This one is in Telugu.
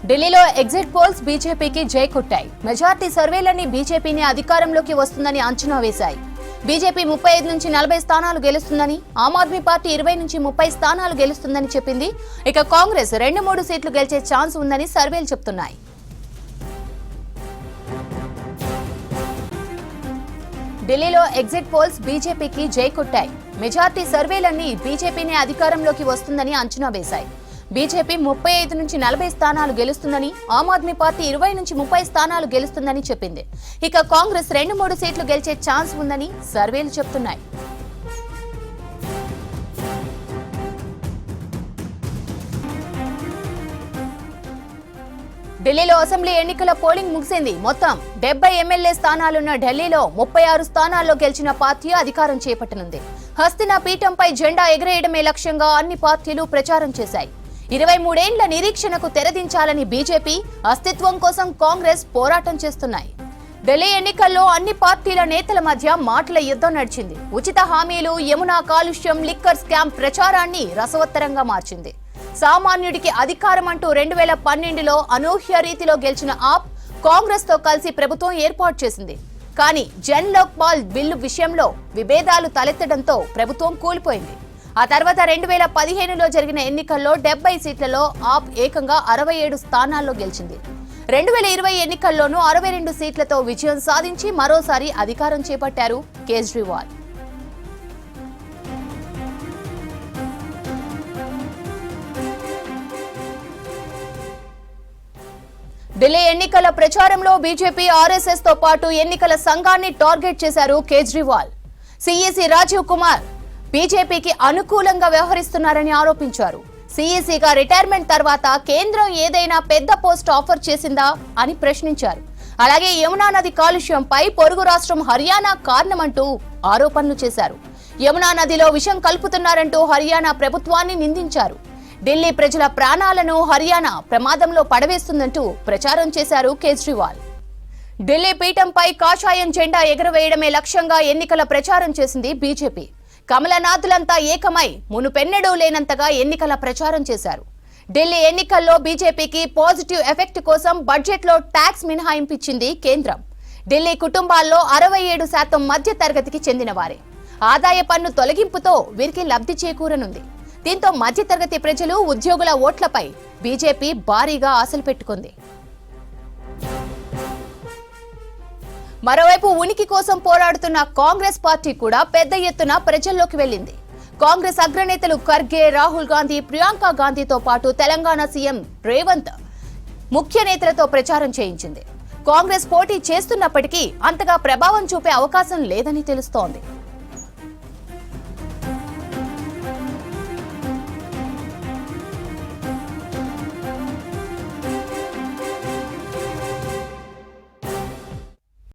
ఢిల్లీలో ఎగ్జిట్ పోల్స్ బీజేపీకి జై కొట్టాయి. మెజార్టీ సర్వేలన్నీ బీజేపీని అధికారంలోకి వస్తుందని అంచనా వేశాయి. బీజేపీ 35 నుంచి 40 స్థానాలు గెలుస్తుందని, ఆమ్ ఆద్మీ పార్టీ 20 నుంచి 30 స్థానాలు గెలుస్తుందని చెప్పింది. ఇక కాంగ్రెస్ 2-3 సీట్లు గెలిచే ఛాన్స్ ఉందని సర్వేలు చెప్తున్నాయి. ఢిల్లీలో ఎగ్జిట్ పోల్స్ బీజేపీకి జై కొట్టాయి. మెజార్టీ సర్వేలన్నీ బీజేపీని అధికారంలోకి వస్తుందని అంచనా వేశాయి. బీజేపీ 35 నుంచి 40 స్థానాలు గెలుస్తుందని, ఆమ్ ఆద్మీ పార్టీ 20 నుంచి 30 స్థానాలు గెలుస్తుందని చెప్పింది. ఇక కాంగ్రెస్ 2-3 సీట్లు గెలిచే ఛాన్స్ ఉందని సర్వేలు చెప్తున్నాయి. ఢిల్లీలో అసెంబ్లీ ఎన్నికల పోలింగ్ ముగిసింది. మొత్తం 70 ఎమ్మెల్యే స్థానాలున్న ఢిల్లీలో 36 స్థానాల్లో గెలిచిన పార్టీ అధికారం చేపట్టనుంది. హస్తినా పీఠంపై జెండా ఎగరేయడమే లక్ష్యంగా అన్ని పార్టీలు ప్రచారం చేశాయి. 23 ఏళ్ల నిరీక్షణకు తెరదించాలని బీజేపీ, అస్తిత్వం కోసం కాంగ్రెస్ పోరాటం చేస్తున్నాయి. ఢిల్లీ ఎన్నికల్లో అన్ని పార్టీల నేతల మధ్య మాటల యుద్ధం నడిచింది. ఉచిత హామీలు, యమునా కాలుష్యం, లిక్కర్ స్కామ్ ప్రచారాన్ని రసవత్తరంగా మార్చింది. సామాన్యుడికి అధికారం అంటూ 2012లో అనూహ్య రీతిలో గెలిచిన ఆప్ కాంగ్రెస్ తో కలిసి ప్రభుత్వం ఏర్పాటు చేసింది. కానీ జన్ లోక్పాల్ బిల్లు విషయంలో విభేదాలు తలెత్తడంతో ప్రభుత్వం కూలిపోయింది. ఆ తర్వాత 2015లో జరిగిన ఎన్నికల్లో 70 సీట్లలో ఆప్ ఏకంగా 67 స్థానాల్లో గెలిచింది. 2020 ఎన్నికల్లోనూ 62 సీట్లతో విజయం సాధించి మరోసారి అధికారం చేపట్టారు కేజ్రీవాల్. ఢిల్లీ ఎన్నికల ప్రచారంలో బీజేపీ, ఆర్ఎస్ఎస్ తో పాటు ఎన్నికల సంఘాన్ని టార్గెట్ చేశారు కేజ్రీవాల్. సీఈసీ రాజీవ్ కుమార్ బీజేపీకి అనుకూలంగా వ్యవహరిస్తున్నారని ఆరోపించారు. సీఈసీగా రిటైర్మెంట్ తర్వాత కేంద్రం ఏదైనా పెద్ద పోస్ట్ ఆఫర్ చేసిందా అని ప్రశ్నించారు. అలాగే యమునా నది కాలుష్యంపై పొరుగు రాష్ట్రం హర్యానా కారణమంటూ ఆరోపణలు చేశారు. యమునా నదిలో విషం కలుపుతున్నారంటూ హర్యానా ప్రభుత్వాన్ని నిందించారు. ఢిల్లీ ప్రజల ప్రాణాలను హర్యానా ప్రమాదంలో పడవేస్తుందంటూ ప్రచారం చేశారు కేజ్రీవాల్. ఢిల్లీ పీఠంపై కాషాయం జెండా ఎగురవేయడమే లక్ష్యంగా ఎన్నికల ప్రచారం చేసింది బీజేపీ. కమలనాథులంతా ఏకమై మునుపెన్నడూ లేనంతగా ఎన్నికల ప్రచారం చేశారు. ఢిల్లీ ఎన్నికల్లో బీజేపీకి పాజిటివ్ ఎఫెక్ట్ కోసం బడ్జెట్లో ట్యాక్స్ మినహాయింపు ఇచ్చింది కేంద్రం. ఢిల్లీ కుటుంబాల్లో 67% మధ్య తరగతికి చెందిన వారే. ఆదాయ పన్ను తొలగింపుతో వీరికి లబ్ధి చేకూరనుంది. దీంతో మధ్యతరగతి ప్రజలు, ఉద్యోగుల ఓట్లపై బీజేపీ భారీగా ఆశలు పెట్టుకుంది. మరోవైపు ఉనికి కోసం పోరాడుతున్న కాంగ్రెస్ పార్టీ కూడా పెద్ద ఎత్తున ప్రజల్లోకి వెళ్లింది. కాంగ్రెస్ అగ్రనేతలు ఖర్గే, రాహుల్ గాంధీ, ప్రియాంక గాంధీతో పాటు తెలంగాణ సీఎం రేవంత్ ముఖ్య నేతలతో ప్రచారం చేయించింది. కాంగ్రెస్ పోటీ చేస్తున్నప్పటికీ అంతగా ప్రభావం చూపే అవకాశం లేదని తెలుస్తోంది.